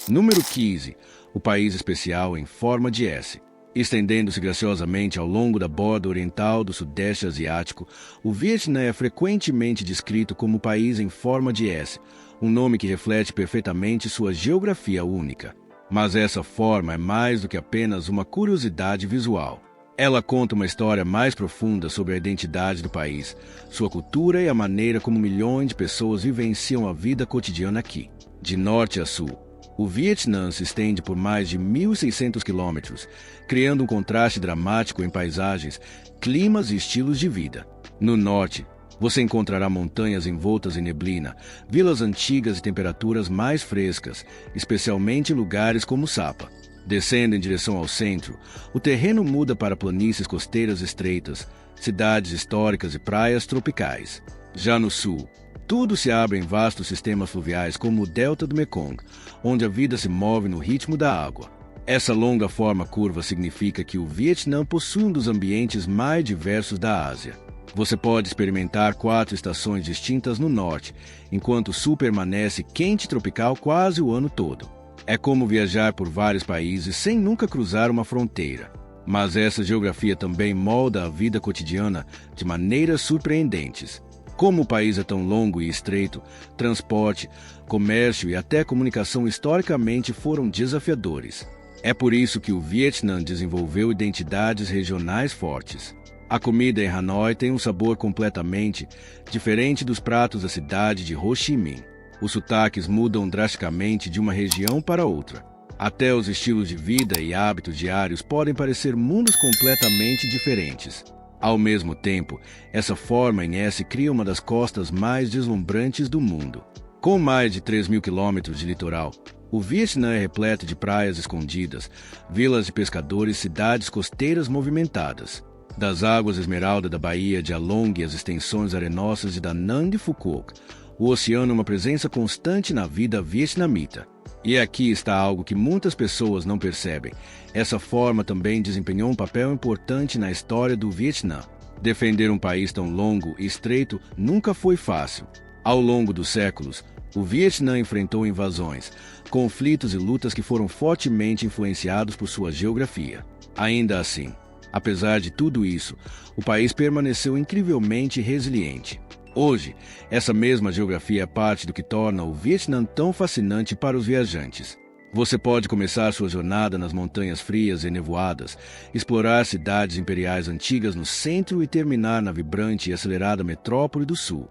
Número 15. O país especial em forma de S. Estendendo-se graciosamente ao longo da borda oriental do Sudeste Asiático, o Vietnã é frequentemente descrito como o país em forma de S, um nome que reflete perfeitamente sua geografia única. Mas essa forma é mais do que apenas uma curiosidade visual. Ela conta uma história mais profunda sobre a identidade do país, sua cultura e a maneira como milhões de pessoas vivenciam a vida cotidiana aqui. De norte a sul, o Vietnã se estende por mais de 1.600 quilômetros, criando um contraste dramático em paisagens, climas e estilos de vida. No norte, você encontrará montanhas envoltas em neblina, vilas antigas e temperaturas mais frescas, especialmente em lugares como Sapa. Descendo em direção ao centro, o terreno muda para planícies costeiras estreitas, cidades históricas e praias tropicais. Já no sul, tudo se abre em vastos sistemas fluviais como o Delta do Mekong, onde a vida se move no ritmo da água. Essa longa forma curva significa que o Vietnã possui um dos ambientes mais diversos da Ásia. Você pode experimentar 4 estações distintas no norte, enquanto o sul permanece quente e tropical quase o ano todo. É como viajar por vários países sem nunca cruzar uma fronteira. Mas essa geografia também molda a vida cotidiana de maneiras surpreendentes. Como o país é tão longo e estreito, transporte, comércio e até comunicação historicamente foram desafiadores. É por isso que o Vietnã desenvolveu identidades regionais fortes. A comida em Hanoi tem um sabor completamente diferente dos pratos da cidade de Ho Chi Minh. Os sotaques mudam drasticamente de uma região para outra. Até os estilos de vida e hábitos diários podem parecer mundos completamente diferentes. Ao mesmo tempo, essa forma em S cria uma das costas mais deslumbrantes do mundo. Com mais de 3.000 quilômetros de litoral, o Vietnã é repleto de praias escondidas, vilas de pescadores e cidades costeiras movimentadas. Das águas esmeralda da Baía de Along e as extensões arenosas de Da Nang e Phuoc, o oceano é uma presença constante na vida vietnamita. E aqui está algo que muitas pessoas não percebem. Essa forma também desempenhou um papel importante na história do Vietnã. Defender um país tão longo e estreito nunca foi fácil. Ao longo dos séculos, o Vietnã enfrentou invasões, conflitos e lutas que foram fortemente influenciados por sua geografia. Ainda assim, apesar de tudo isso, o país permaneceu incrivelmente resiliente. Hoje, essa mesma geografia é parte do que torna o Vietnã tão fascinante para os viajantes. Você pode começar sua jornada nas montanhas frias e nevoadas, explorar cidades imperiais antigas no centro e terminar na vibrante e acelerada metrópole do sul.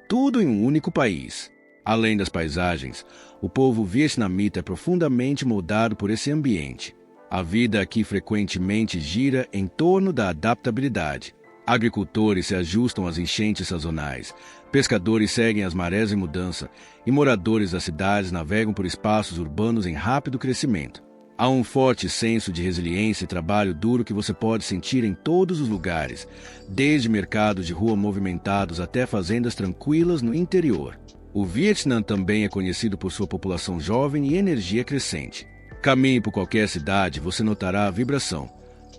Tudo em um único país. Além das paisagens, o povo vietnamita é profundamente moldado por esse ambiente. A vida aqui frequentemente gira em torno da adaptabilidade. Agricultores se ajustam às enchentes sazonais, pescadores seguem as marés em mudança e moradores das cidades navegam por espaços urbanos em rápido crescimento. Há um forte senso de resiliência e trabalho duro que você pode sentir em todos os lugares, desde mercados de rua movimentados até fazendas tranquilas no interior. O Vietnã também é conhecido por sua população jovem e energia crescente. Caminhe por qualquer cidade, você notará a vibração.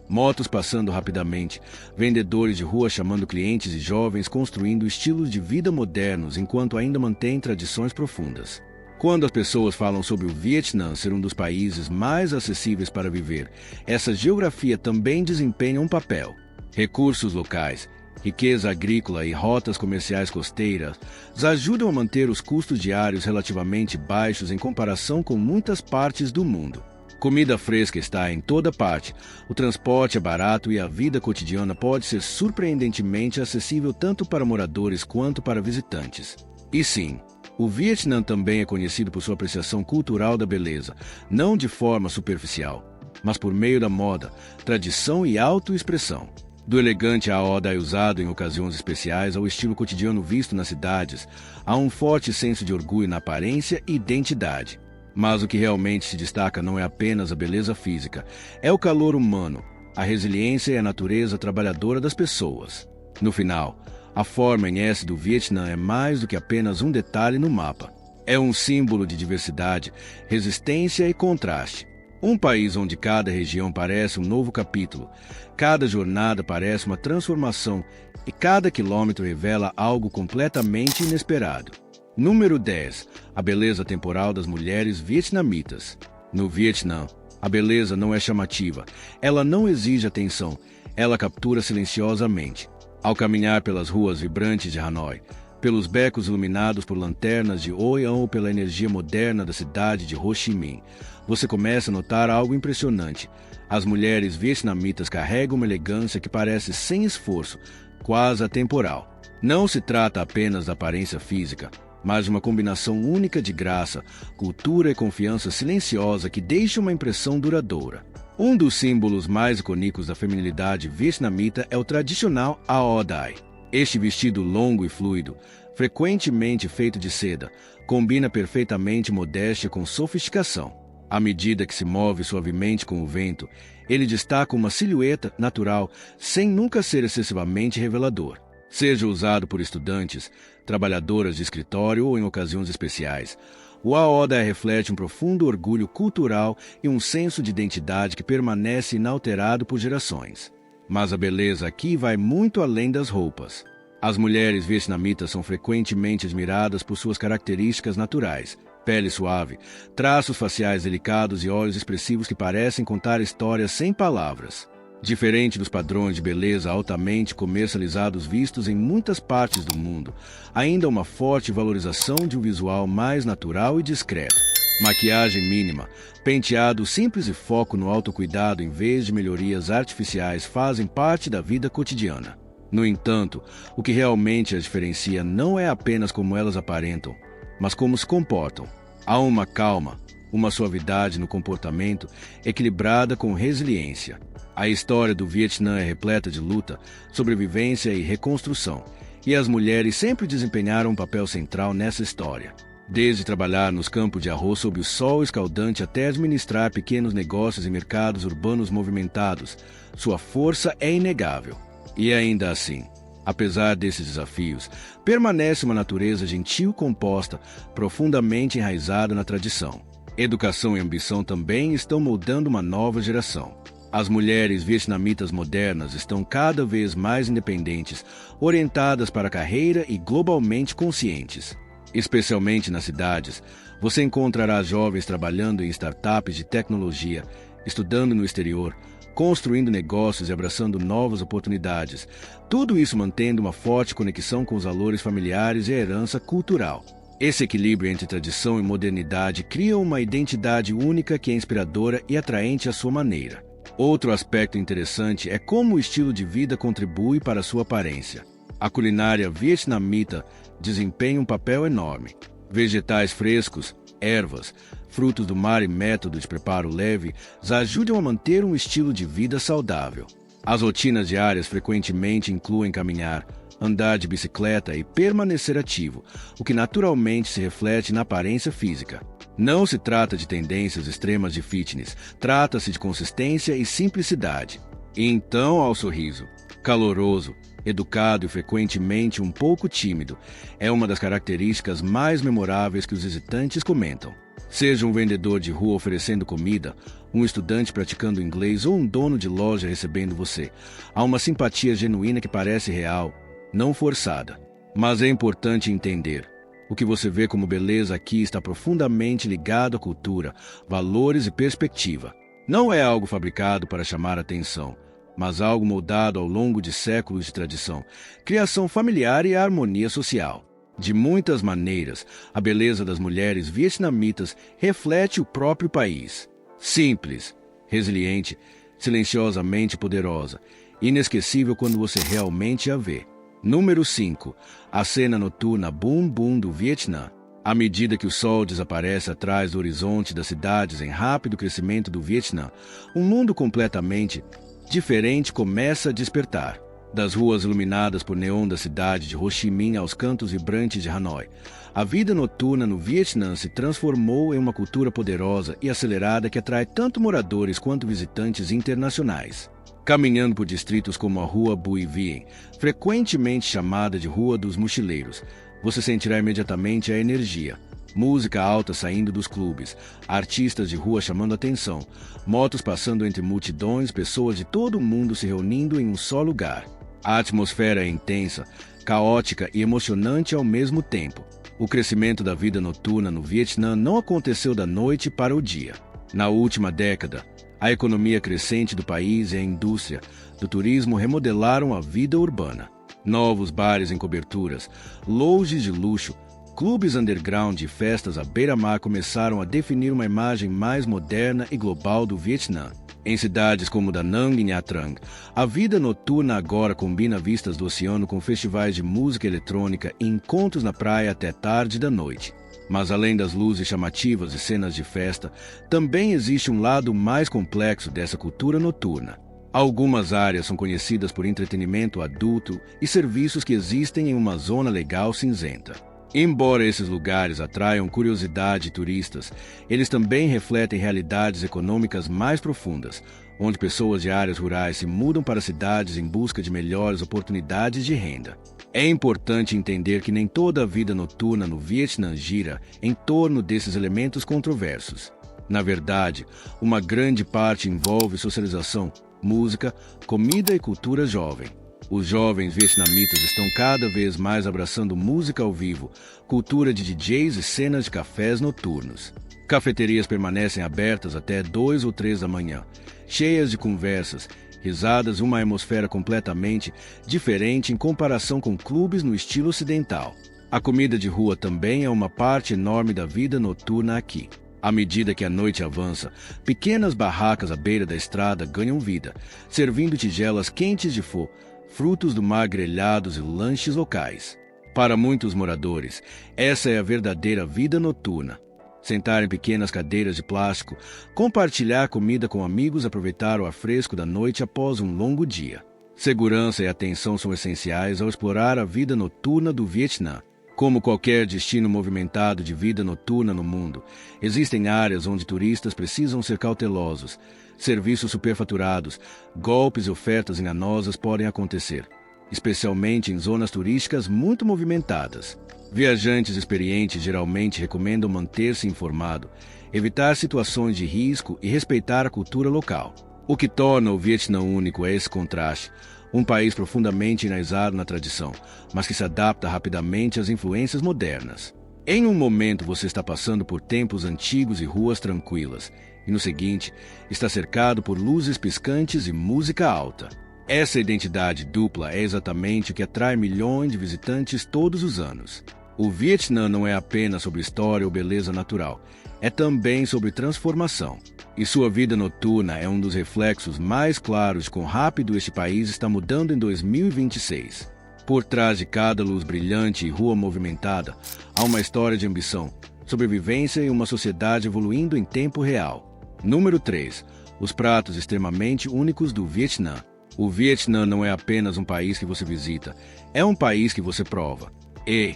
Motos passando rapidamente, vendedores de rua chamando clientes e jovens construindo estilos de vida modernos enquanto ainda mantêm tradições profundas. Quando as pessoas falam sobre o Vietnã ser um dos países mais acessíveis para viver, essa geografia também desempenha um papel. Recursos locais, riqueza agrícola e rotas comerciais costeiras ajudam a manter os custos diários relativamente baixos em comparação com muitas partes do mundo. Comida fresca está em toda parte, o transporte é barato e a vida cotidiana pode ser surpreendentemente acessível tanto para moradores quanto para visitantes. E sim, o Vietnã também é conhecido por sua apreciação cultural da beleza, não de forma superficial, mas por meio da moda, tradição e autoexpressão. Do elegante Aodai usado em ocasiões especiais ao estilo cotidiano visto nas cidades, há um forte senso de orgulho na aparência e identidade. Mas o que realmente se destaca não é apenas a beleza física, é o calor humano, a resiliência e a natureza trabalhadora das pessoas. No final, a forma em S do Vietnã é mais do que apenas um detalhe no mapa. É um símbolo de diversidade, resistência e contraste. Um país onde cada região parece um novo capítulo, cada jornada parece uma transformação e cada quilômetro revela algo completamente inesperado. Número 10. A beleza temporal das mulheres vietnamitas. No Vietnã, a beleza não é chamativa. Ela não exige atenção. Ela captura silenciosamente. Ao caminhar pelas ruas vibrantes de Hanoi, pelos becos iluminados por lanternas de Hoi An ou pela energia moderna da cidade de Ho Chi Minh, você começa a notar algo impressionante. As mulheres vietnamitas carregam uma elegância que parece sem esforço, quase atemporal. Não se trata apenas da aparência física, mas de uma combinação única de graça, cultura e confiança silenciosa que deixa uma impressão duradoura. Um dos símbolos mais icônicos da feminilidade vietnamita é o tradicional Ao Dai. Este vestido longo e fluido, frequentemente feito de seda, combina perfeitamente modéstia com sofisticação. À medida que se move suavemente com o vento, ele destaca uma silhueta natural sem nunca ser excessivamente revelador. Seja usado por estudantes, trabalhadoras de escritório ou em ocasiões especiais, o Aoda reflete um profundo orgulho cultural e um senso de identidade que permanece inalterado por gerações. Mas a beleza aqui vai muito além das roupas. As mulheres vietnamitas são frequentemente admiradas por suas características naturais: pele suave, traços faciais delicados e olhos expressivos que parecem contar histórias sem palavras. Diferente dos padrões de beleza altamente comercializados vistos em muitas partes do mundo, ainda há uma forte valorização de um visual mais natural e discreto. Maquiagem mínima, penteado simples e foco no autocuidado em vez de melhorias artificiais fazem parte da vida cotidiana. No entanto, o que realmente as diferencia não é apenas como elas aparentam, mas como se comportam. Há uma calma, uma suavidade no comportamento equilibrada com resiliência. A história do Vietnã é repleta de luta, sobrevivência e reconstrução, e as mulheres sempre desempenharam um papel central nessa história. Desde trabalhar nos campos de arroz sob o sol escaldante até administrar pequenos negócios e mercados urbanos movimentados, sua força é inegável. E ainda assim, apesar desses desafios, permanece uma natureza gentil composta, profundamente enraizada na tradição. Educação e ambição também estão moldando uma nova geração. As mulheres vietnamitas modernas estão cada vez mais independentes, orientadas para a carreira e globalmente conscientes. Especialmente nas cidades, você encontrará jovens trabalhando em startups de tecnologia, estudando no exterior, construindo negócios e abraçando novas oportunidades. Tudo isso mantendo uma forte conexão com os valores familiares e a herança cultural. Esse equilíbrio entre tradição e modernidade cria uma identidade única que é inspiradora e atraente à sua maneira. Outro aspecto interessante é como o estilo de vida contribui para a sua aparência. A culinária vietnamita desempenha um papel enorme. Vegetais frescos, ervas, frutos do mar e método de preparo leve ajudam a manter um estilo de vida saudável. As rotinas diárias frequentemente incluem caminhar, andar de bicicleta e permanecer ativo, o que naturalmente se reflete na aparência física. Não se trata de tendências extremas de fitness, trata-se de consistência e simplicidade. E então ao sorriso. Caloroso, educado e frequentemente um pouco tímido, é uma das características mais memoráveis que os visitantes comentam. Seja um vendedor de rua oferecendo comida, um estudante praticando inglês ou um dono de loja recebendo você, há uma simpatia genuína que parece real, não forçada. Mas é importante entender: o que você vê como beleza aqui está profundamente ligado à cultura, valores e perspectiva. Não é algo fabricado para chamar atenção, mas algo moldado ao longo de séculos de tradição, criação familiar e harmonia social. De muitas maneiras, a beleza das mulheres vietnamitas reflete o próprio país. Simples, resiliente, silenciosamente poderosa, inesquecível quando você realmente a vê. Número 5. A cena noturna Bum Bum do Vietnã. À medida que o sol desaparece atrás do horizonte das cidades em rápido crescimento do Vietnã, um mundo completamente diferente começa a despertar. Das ruas iluminadas por neon da cidade de Ho Chi Minh aos cantos vibrantes de Hanoi, a vida noturna no Vietnã se transformou em uma cultura poderosa e acelerada que atrai tanto moradores quanto visitantes internacionais. Caminhando por distritos como a Rua Bui Vien, frequentemente chamada de Rua dos Mochileiros, você sentirá imediatamente a energia. Música alta saindo dos clubes, artistas de rua chamando atenção, motos passando entre multidões, pessoas de todo o mundo se reunindo em um só lugar. A atmosfera é intensa, caótica e emocionante ao mesmo tempo. O crescimento da vida noturna no Vietnã não aconteceu da noite para o dia. Na última década, a economia crescente do país e a indústria do turismo remodelaram a vida urbana. Novos bares em coberturas, lojas de luxo, clubes underground e festas à beira-mar começaram a definir uma imagem mais moderna e global do Vietnã. Em cidades como Da Nang e Nha Trang, a vida noturna agora combina vistas do oceano com festivais de música eletrônica e encontros na praia até tarde da noite. Mas além das luzes chamativas e cenas de festa, também existe um lado mais complexo dessa cultura noturna. Algumas áreas são conhecidas por entretenimento adulto e serviços que existem em uma zona legal cinzenta. Embora esses lugares atraiam curiosidade e turistas, eles também refletem realidades econômicas mais profundas, onde pessoas de áreas rurais se mudam para cidades em busca de melhores oportunidades de renda. É importante entender que nem toda a vida noturna no Vietnã gira em torno desses elementos controversos. Na verdade, uma grande parte envolve socialização, música, comida e cultura jovem. Os jovens vietnamitas estão cada vez mais abraçando música ao vivo, cultura de DJs e cenas de cafés noturnos. Cafeterias permanecem abertas até 2 ou 3 da manhã, cheias de conversas, risadas e uma atmosfera completamente diferente em comparação com clubes no estilo ocidental. A comida de rua também é uma parte enorme da vida noturna aqui. À medida que a noite avança, pequenas barracas à beira da estrada ganham vida, servindo tigelas quentes de pho, frutos do mar grelhados e lanches locais. Para muitos moradores, essa é a verdadeira vida noturna. Sentar em pequenas cadeiras de plástico, compartilhar comida com amigos e aproveitar o ar fresco da noite após um longo dia. Segurança e atenção são essenciais ao explorar a vida noturna do Vietnã. Como qualquer destino movimentado de vida noturna no mundo, existem áreas onde turistas precisam ser cautelosos. Serviços superfaturados, golpes e ofertas enganosas podem acontecer, especialmente em zonas turísticas muito movimentadas. Viajantes experientes geralmente recomendam manter-se informado, evitar situações de risco e respeitar a cultura local. O que torna o Vietnã único é esse contraste. Um país profundamente enraizado na tradição, mas que se adapta rapidamente às influências modernas. Em um momento você está passando por templos antigos e ruas tranquilas, e no seguinte está cercado por luzes piscantes e música alta. Essa identidade dupla é exatamente o que atrai milhões de visitantes todos os anos. O Vietnã não é apenas sobre história ou beleza natural, é também sobre transformação. E sua vida noturna é um dos reflexos mais claros de quão rápido este país está mudando em 2026. Por trás de cada luz brilhante e rua movimentada, há uma história de ambição, sobrevivência e uma sociedade evoluindo em tempo real. Número 3. Os pratos extremamente únicos do Vietnã. O Vietnã não é apenas um país que você visita, é um país que você prova. E,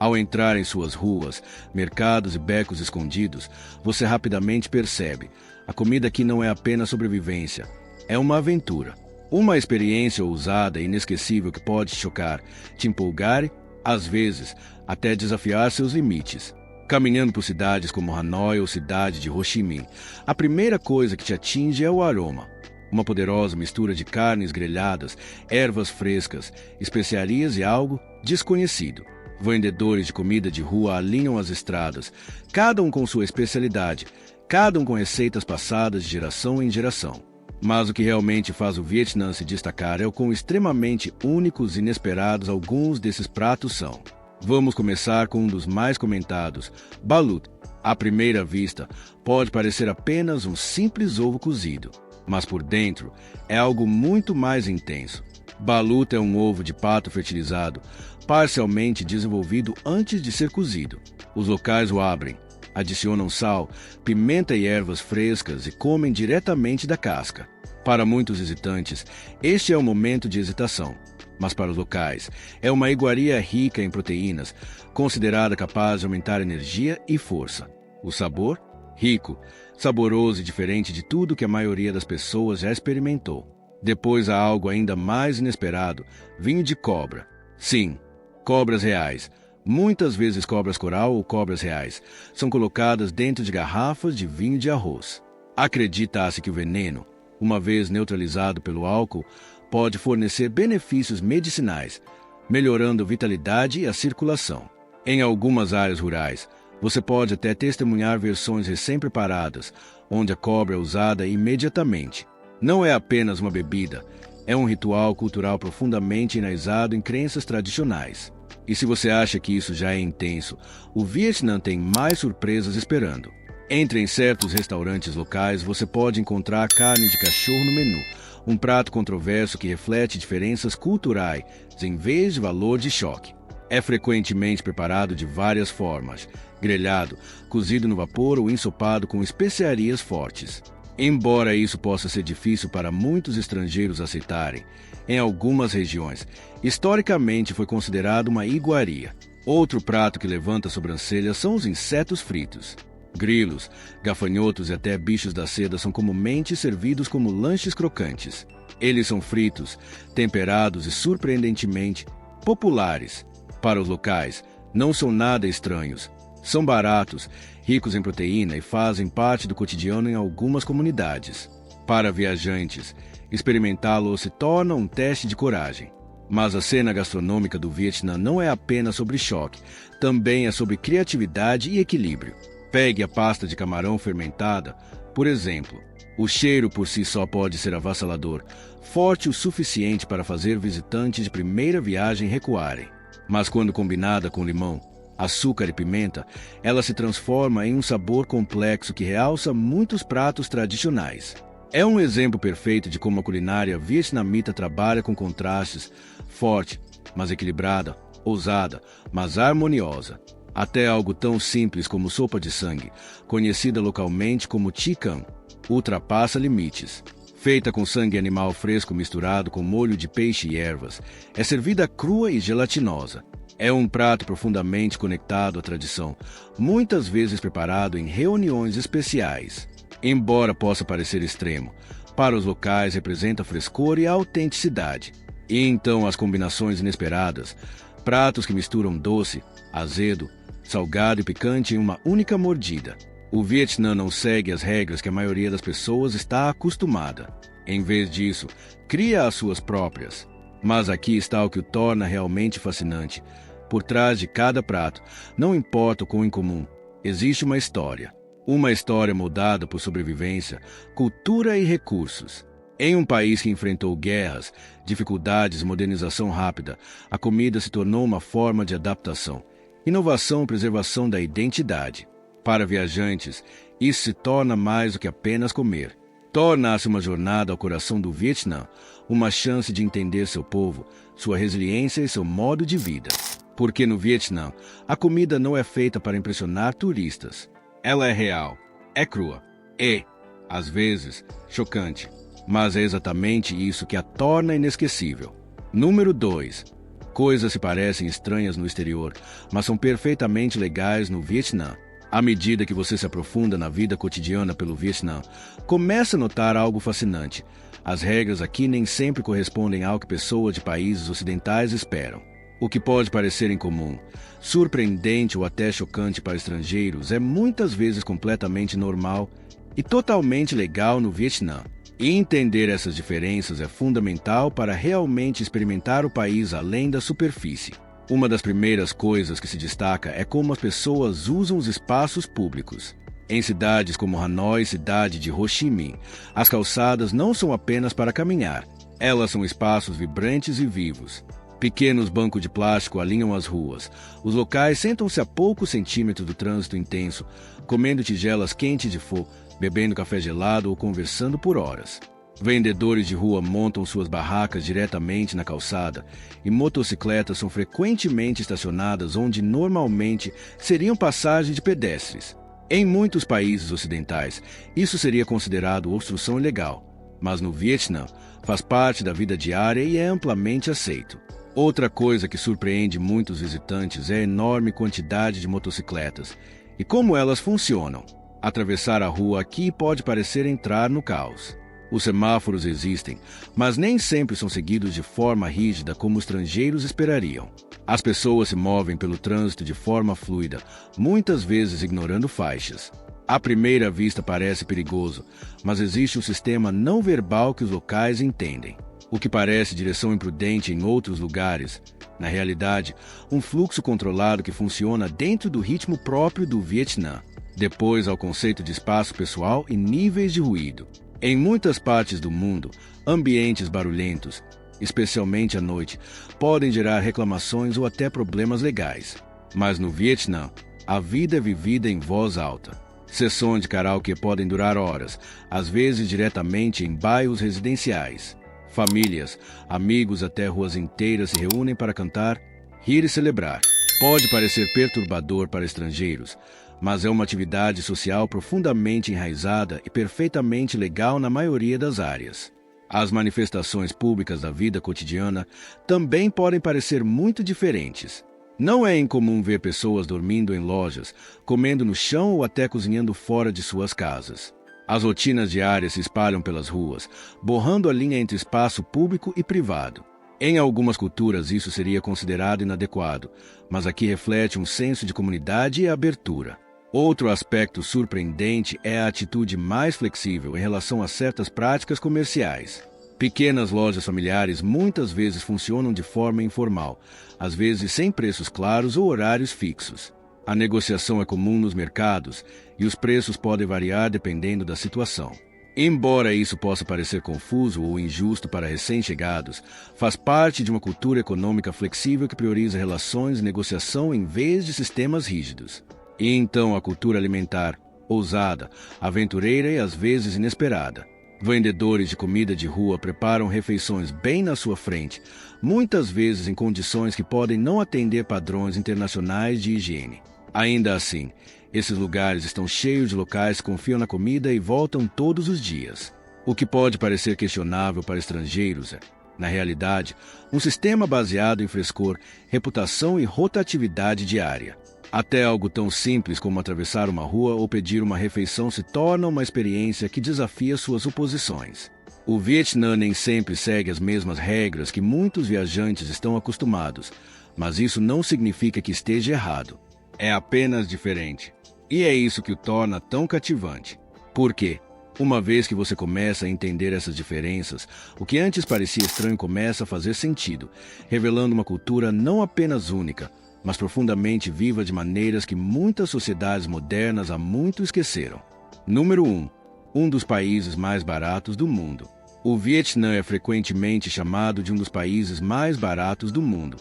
ao entrar em suas ruas, mercados e becos escondidos, você rapidamente percebe: a comida aqui não é apenas sobrevivência, é uma aventura. Uma experiência ousada e inesquecível que pode te chocar, te empolgar e, às vezes, até desafiar seus limites. Caminhando por cidades como Hanoi ou cidade de Ho Chi Minh, a primeira coisa que te atinge é o aroma. Uma poderosa mistura de carnes grelhadas, ervas frescas, especiarias e algo desconhecido. Vendedores de comida de rua alinham as estradas, cada um com sua especialidade, cada um com receitas passadas de geração em geração. Mas o que realmente faz o Vietnã se destacar é o quão extremamente únicos e inesperados alguns desses pratos são. Vamos começar com um dos mais comentados, balut. À primeira vista, pode parecer apenas um simples ovo cozido, mas por dentro é algo muito mais intenso. Balut é um ovo de pato fertilizado, parcialmente desenvolvido antes de ser cozido. Os locais o abrem, adicionam sal, pimenta e ervas frescas e comem diretamente da casca. Para muitos visitantes, este é um momento de hesitação, mas para os locais, é uma iguaria rica em proteínas, considerada capaz de aumentar energia e força. O sabor? Rico, saboroso e diferente de tudo que a maioria das pessoas já experimentou. Depois há algo ainda mais inesperado, vinho de cobra. Sim, cobras reais. Muitas vezes cobras coral ou cobras reais são colocadas dentro de garrafas de vinho de arroz. Acredita-se que o veneno, uma vez neutralizado pelo álcool, pode fornecer benefícios medicinais, melhorando a vitalidade e a circulação. Em algumas áreas rurais, você pode até testemunhar versões recém-preparadas, onde a cobra é usada imediatamente. Não é apenas uma bebida, é um ritual cultural profundamente enraizado em crenças tradicionais. E se você acha que isso já é intenso, o Vietnã tem mais surpresas esperando. Entre em certos restaurantes locais, você pode encontrar carne de cachorro no menu, um prato controverso que reflete diferenças culturais em vez de valor de choque. É frequentemente preparado de várias formas: grelhado, cozido no vapor ou ensopado com especiarias fortes. Embora isso possa ser difícil para muitos estrangeiros aceitarem, em algumas regiões, historicamente foi considerado uma iguaria. Outro prato que levanta sobrancelhas são os insetos fritos. Grilos, gafanhotos e até bichos da seda são comumente servidos como lanches crocantes. Eles são fritos, temperados e surpreendentemente populares. Para os locais, não são nada estranhos. São baratos, ricos em proteína e fazem parte do cotidiano em algumas comunidades. Para viajantes, experimentá-los se torna um teste de coragem. Mas a cena gastronômica do Vietnã não é apenas sobre choque, também é sobre criatividade e equilíbrio. Pegue a pasta de camarão fermentada, por exemplo. O cheiro por si só pode ser avassalador, forte o suficiente para fazer visitantes de primeira viagem recuarem. Mas quando combinada com limão, açúcar e pimenta, ela se transforma em um sabor complexo que realça muitos pratos tradicionais. É um exemplo perfeito de como a culinária vietnamita trabalha com contrastes, forte, mas equilibrada, ousada, mas harmoniosa. Até algo tão simples como sopa de sangue, conhecida localmente como Chi Canh, ultrapassa limites. Feita com sangue animal fresco misturado com molho de peixe e ervas, é servida crua e gelatinosa. É um prato profundamente conectado à tradição, muitas vezes preparado em reuniões especiais. Embora possa parecer extremo, para os locais representa frescor e autenticidade. E então as combinações inesperadas, pratos que misturam doce, azedo, salgado e picante em uma única mordida. O Vietnã não segue as regras que a maioria das pessoas está acostumada. Em vez disso, cria as suas próprias. Mas aqui está o que o torna realmente fascinante. Por trás de cada prato, não importa o quão incomum, existe uma história. Uma história moldada por sobrevivência, cultura e recursos. Em um país que enfrentou guerras, dificuldades e modernização rápida, a comida se tornou uma forma de adaptação, inovação e preservação da identidade. Para viajantes, isso se torna mais do que apenas comer. Torna-se uma jornada ao coração do Vietnã, uma chance de entender seu povo, sua resiliência e seu modo de vida. Porque no Vietnã, a comida não é feita para impressionar turistas. Ela é real, é crua e, às vezes, chocante. Mas é exatamente isso que a torna inesquecível. Número 2. Coisas se parecem estranhas no exterior, mas são perfeitamente legais no Vietnã. À medida que você se aprofunda na vida cotidiana pelo Vietnã, começa a notar algo fascinante. As regras aqui nem sempre correspondem ao que pessoas de países ocidentais esperam. O que pode parecer incomum, surpreendente ou até chocante para estrangeiros é muitas vezes completamente normal e totalmente legal no Vietnã. E entender essas diferenças é fundamental para realmente experimentar o país além da superfície. Uma das primeiras coisas que se destaca é como as pessoas usam os espaços públicos. Em cidades como Hanoi e cidade de Ho Chi Minh, as calçadas não são apenas para caminhar. Elas são espaços vibrantes e vivos. Pequenos bancos de plástico alinham as ruas. Os locais sentam-se a poucos centímetros do trânsito intenso, comendo tigelas quentes de pho, bebendo café gelado ou conversando por horas. Vendedores de rua montam suas barracas diretamente na calçada e motocicletas são frequentemente estacionadas onde normalmente seriam passagens de pedestres. Em muitos países ocidentais, isso seria considerado obstrução ilegal, mas no Vietnã faz parte da vida diária e é amplamente aceito. Outra coisa que surpreende muitos visitantes é a enorme quantidade de motocicletas e como elas funcionam. Atravessar a rua aqui pode parecer entrar no caos. Os semáforos existem, mas nem sempre são seguidos de forma rígida como os estrangeiros esperariam. As pessoas se movem pelo trânsito de forma fluida, muitas vezes ignorando faixas. À primeira vista parece perigoso, mas existe um sistema não verbal que os locais entendem. O que parece direção imprudente em outros lugares Na realidade, um fluxo controlado que funciona dentro do ritmo próprio do Vietnã. Depois, ao conceito de espaço pessoal e níveis de ruído. Em muitas partes do mundo, ambientes barulhentos, especialmente à noite, podem gerar reclamações ou até problemas legais. Mas no Vietnã, a vida é vivida em voz alta. Sessões de karaokê podem durar horas, às vezes diretamente em bairros residenciais. Famílias, amigos até ruas inteiras se reúnem para cantar, rir e celebrar. Pode parecer perturbador para estrangeiros, mas é uma atividade social profundamente enraizada e perfeitamente legal na maioria das áreas. As manifestações públicas da vida cotidiana também podem parecer muito diferentes. Não é incomum ver pessoas dormindo em lojas, comendo no chão ou até cozinhando fora de suas casas. As rotinas diárias se espalham pelas ruas, borrando a linha entre espaço público e privado. Em algumas culturas isso seria considerado inadequado, mas aqui reflete um senso de comunidade e abertura. Outro aspecto surpreendente é a atitude mais flexível em relação a certas práticas comerciais. Pequenas lojas familiares muitas vezes funcionam de forma informal, às vezes sem preços claros ou horários fixos. A negociação é comum nos mercados e os preços podem variar dependendo da situação. Embora isso possa parecer confuso ou injusto para recém-chegados, faz parte de uma cultura econômica flexível que prioriza relações e negociação em vez de sistemas rígidos. E então a cultura alimentar, ousada, aventureira e às vezes inesperada. Vendedores de comida de rua preparam refeições bem na sua frente, muitas vezes em condições que podem não atender padrões internacionais de higiene. Ainda assim, esses lugares estão cheios de locais que confiam na comida e voltam todos os dias. O que pode parecer questionável para estrangeiros é, na realidade, um sistema baseado em frescor, reputação e rotatividade diária. Até algo tão simples como atravessar uma rua ou pedir uma refeição se torna uma experiência que desafia suas suposições. O Vietnã nem sempre segue as mesmas regras que muitos viajantes estão acostumados, mas isso não significa que esteja errado. É apenas diferente. E é isso que o torna tão cativante. Por quê? Uma vez que você começa a entender essas diferenças, o que antes parecia estranho começa a fazer sentido, revelando uma cultura não apenas única, mas profundamente viva de maneiras que muitas sociedades modernas há muito esqueceram. Número 1. Um dos países mais baratos do mundo. O Vietnã é frequentemente chamado de um dos países mais baratos do mundo.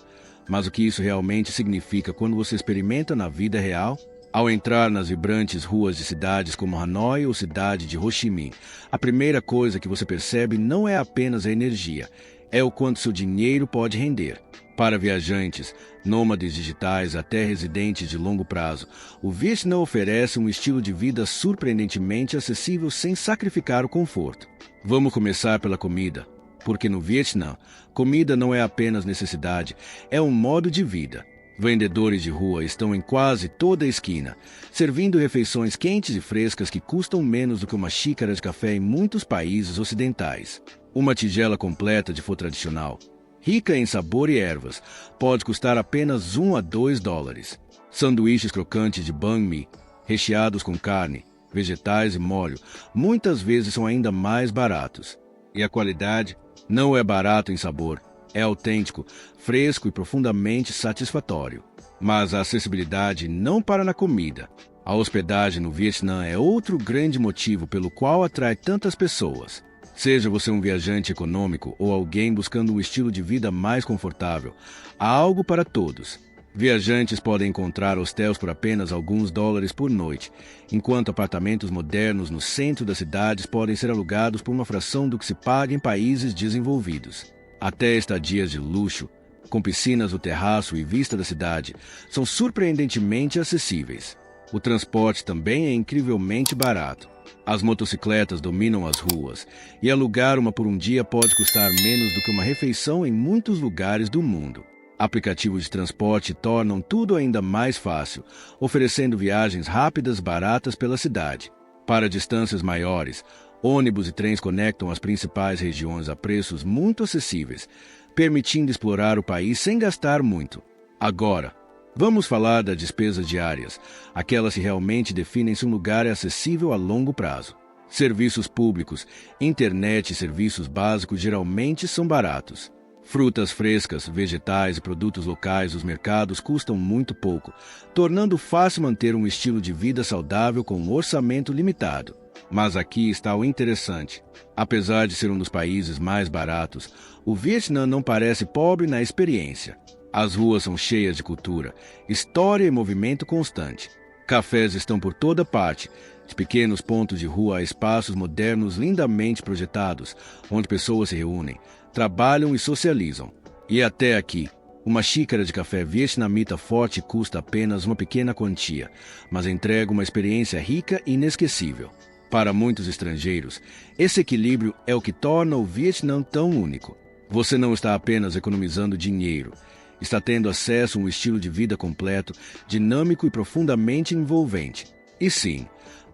Mas o que isso realmente significa quando você experimenta na vida real? Ao entrar nas vibrantes ruas de cidades como Hanoi ou cidade de Ho Chi Minh, a primeira coisa que você percebe não é apenas a energia, é o quanto seu dinheiro pode render. Para viajantes, nômades digitais até residentes de longo prazo, o Vietnã oferece um estilo de vida surpreendentemente acessível sem sacrificar o conforto. Vamos começar pela comida, porque no Vietnã, comida não é apenas necessidade, é um modo de vida. Vendedores de rua estão em quase toda a esquina, servindo refeições quentes e frescas que custam menos do que uma xícara de café em muitos países ocidentais. Uma tigela completa de pho tradicional, rica em sabor e ervas, pode custar apenas $1 a $2. Sanduíches crocantes de banh mi, recheados com carne, vegetais e molho, muitas vezes são ainda mais baratos. E a qualidade não é barato em sabor, é autêntico, fresco e profundamente satisfatório. Mas a acessibilidade não para na comida. A hospedagem no Vietnã é outro grande motivo pelo qual atrai tantas pessoas. Seja você um viajante econômico ou alguém buscando um estilo de vida mais confortável, há algo para todos. Viajantes podem encontrar hostéis por apenas alguns dólares por noite, enquanto apartamentos modernos no centro das cidades podem ser alugados por uma fração do que se paga em países desenvolvidos. Até estadias de luxo, com piscinas no terraço e vista da cidade, são surpreendentemente acessíveis. O transporte também é incrivelmente barato. As motocicletas dominam as ruas, e alugar uma por um dia pode custar menos do que uma refeição em muitos lugares do mundo. Aplicativos de transporte tornam tudo ainda mais fácil, oferecendo viagens rápidas e baratas pela cidade. Para distâncias maiores, ônibus e trens conectam as principais regiões a preços muito acessíveis, permitindo explorar o país sem gastar muito. Agora, vamos falar das despesas diárias, aquelas que realmente definem se um lugar é acessível a longo prazo. Serviços públicos, internet e serviços básicos geralmente são baratos. Frutas frescas, vegetais e produtos locais dos mercados custam muito pouco, tornando fácil manter um estilo de vida saudável com um orçamento limitado. Mas aqui está o interessante. Apesar de ser um dos países mais baratos, o Vietnã não parece pobre na experiência. As ruas são cheias de cultura, história e movimento constante. Cafés estão por toda parte, de pequenos pontos de rua a espaços modernos lindamente projetados, onde pessoas se reúnem, trabalham e socializam. E até aqui, uma xícara de café vietnamita forte custa apenas uma pequena quantia, mas entrega uma experiência rica e inesquecível. Para muitos estrangeiros, esse equilíbrio é o que torna o Vietnã tão único. Você não está apenas economizando dinheiro, está tendo acesso a um estilo de vida completo, dinâmico e profundamente envolvente. E sim,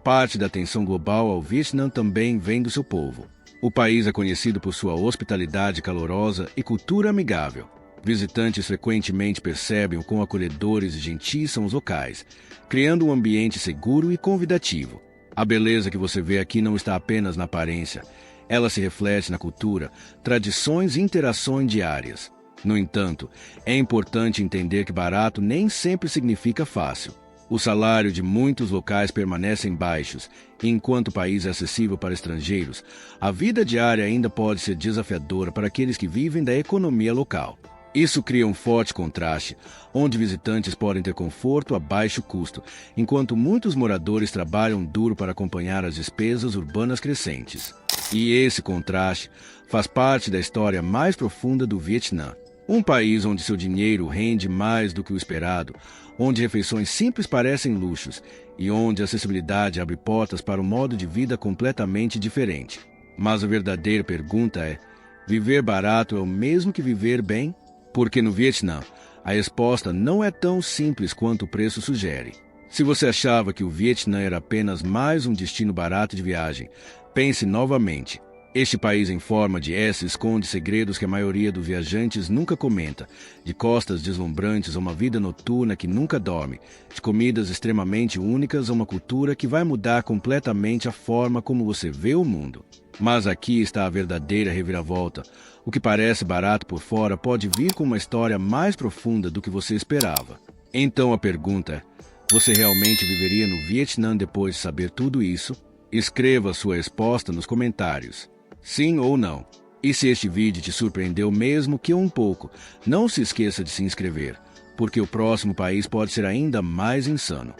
parte da atenção global ao Vietnã também vem do seu povo. O país é conhecido por sua hospitalidade calorosa e cultura amigável. Visitantes frequentemente percebem o quão acolhedores e gentis são os locais, criando um ambiente seguro e convidativo. A beleza que você vê aqui não está apenas na aparência, ela se reflete na cultura, tradições e interações diárias. No entanto, é importante entender que barato nem sempre significa fácil. O salário de muitos locais permanecem baixos, e enquanto o país é acessível para estrangeiros, a vida diária ainda pode ser desafiadora para aqueles que vivem da economia local. Isso cria um forte contraste, onde visitantes podem ter conforto a baixo custo, enquanto muitos moradores trabalham duro para acompanhar as despesas urbanas crescentes. E esse contraste faz parte da história mais profunda do Vietnã. Um país onde seu dinheiro rende mais do que o esperado, onde refeições simples parecem luxos e onde a acessibilidade abre portas para um modo de vida completamente diferente. Mas a verdadeira pergunta é: viver barato é o mesmo que viver bem? Porque no Vietnã, a resposta não é tão simples quanto o preço sugere. Se você achava que o Vietnã era apenas mais um destino barato de viagem, pense novamente. Este país em forma de S esconde segredos que a maioria dos viajantes nunca comenta, de costas deslumbrantes a uma vida noturna que nunca dorme, de comidas extremamente únicas a uma cultura que vai mudar completamente a forma como você vê o mundo. Mas aqui está a verdadeira reviravolta. O que parece barato por fora pode vir com uma história mais profunda do que você esperava. Então a pergunta é: você realmente viveria no Vietnã depois de saber tudo isso? Escreva sua resposta nos comentários. Sim ou não. E se este vídeo te surpreendeu mesmo que um pouco, não se esqueça de se inscrever, porque o próximo país pode ser ainda mais insano.